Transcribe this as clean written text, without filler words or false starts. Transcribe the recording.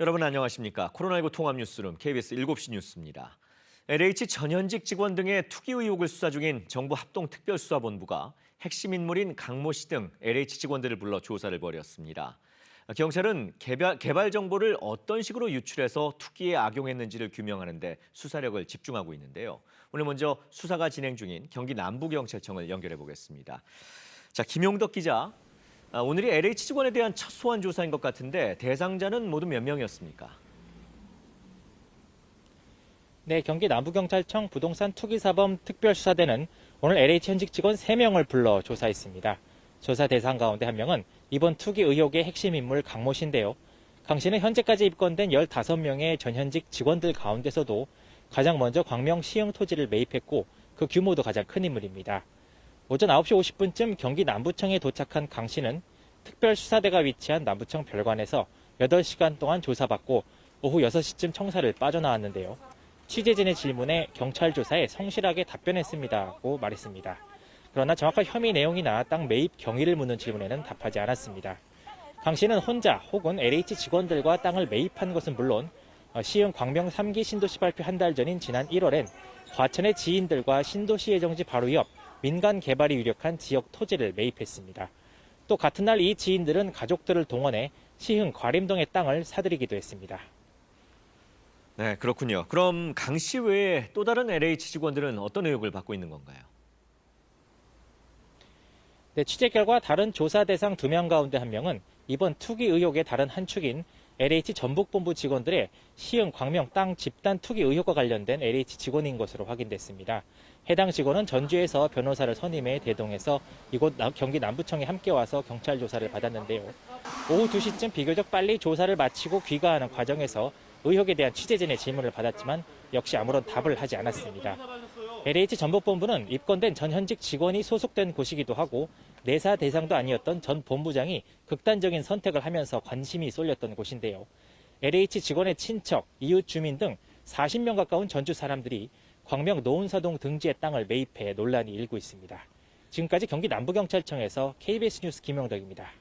여러분 안녕하십니까? 코로나19 통합 뉴스룸 KBS 7시 뉴스입니다. LH 전현직 직원 등의 투기 의혹을 수사 중인 정부 합동특별수사본부가 핵심 인물인 강모 씨 등 LH 직원들을 불러 조사를 벌였습니다. 경찰은 개발 정보를 어떤 식으로 유출해서 투기에 악용했는지를 규명하는 데 수사력을 집중하고 있는데요. 오늘 먼저 수사가 진행 중인 경기 남부경찰청을 연결해 보겠습니다. 자, 김용덕 기자. 오늘이 LH 직원에 대한 첫 소환 조사인 것 같은데 대상자는 모두 몇 명이었습니까? 네, 경기 남부경찰청 부동산 투기사범 특별수사대는 오늘 LH 현직 직원 3명을 불러 조사했습니다. 조사 대상 가운데 한 명은 이번 투기 의혹의 핵심 인물 강모 씨인데요. 강 씨는 현재까지 입건된 15명의 전현직 직원들 가운데서도 가장 먼저 광명 시흥 토지를 매입했고 그 규모도 가장 큰 인물입니다. 오전 9시 50분쯤 경기 남부청에 도착한 강 씨는 특별수사대가 위치한 남부청 별관에서 8시간 동안 조사받고 오후 6시쯤 청사를 빠져나왔는데요. 취재진의 질문에 경찰 조사에 성실하게 답변했습니다고 말했습니다. 그러나 정확한 혐의 내용이나 땅 매입 경위를 묻는 질문에는 답하지 않았습니다. 강 씨는 혼자 혹은 LH 직원들과 땅을 매입한 것은 물론 시흥 광명 3기 신도시 발표 한 달 전인 지난 1월엔 과천의 지인들과 신도시 예정지 바로 옆 민간 개발이 유력한 지역 토지를 매입했습니다. 또 같은 날 이 지인들은 가족들을 동원해 시흥 과림동의 땅을 사들이기도 했습니다. 네, 그렇군요. 그럼 강 씨 외에 또 다른 LH 직원들은 어떤 의혹을 받고 있는 건가요? 네, 취재 결과 다른 조사 대상 2명 가운데 1명은 이번 투기 의혹의 다른 한 축인 LH 전북본부 직원들의 시흥 광명 땅 집단 투기 의혹과 관련된 LH 직원인 것으로 확인됐습니다. 해당 직원은 전주에서 변호사를 선임해 대동해서 이곳 경기 남부청에 함께 와서 경찰 조사를 받았는데요. 오후 2시쯤 비교적 빨리 조사를 마치고 귀가하는 과정에서 의혹에 대한 취재진의 질문을 받았지만 역시 아무런 답을 하지 않았습니다. LH 전북본부는 입건된 전현직 직원이 소속된 곳이기도 하고 내사 대상도 아니었던 전 본부장이 극단적인 선택을 하면서 관심이 쏠렸던 곳인데요. LH 직원의 친척, 이웃 주민 등 40명 가까운 전주 사람들이 광명 노은사동 등지의 땅을 매입해 논란이 일고 있습니다. 지금까지 경기 남부경찰청에서 KBS 뉴스 김용덕입니다.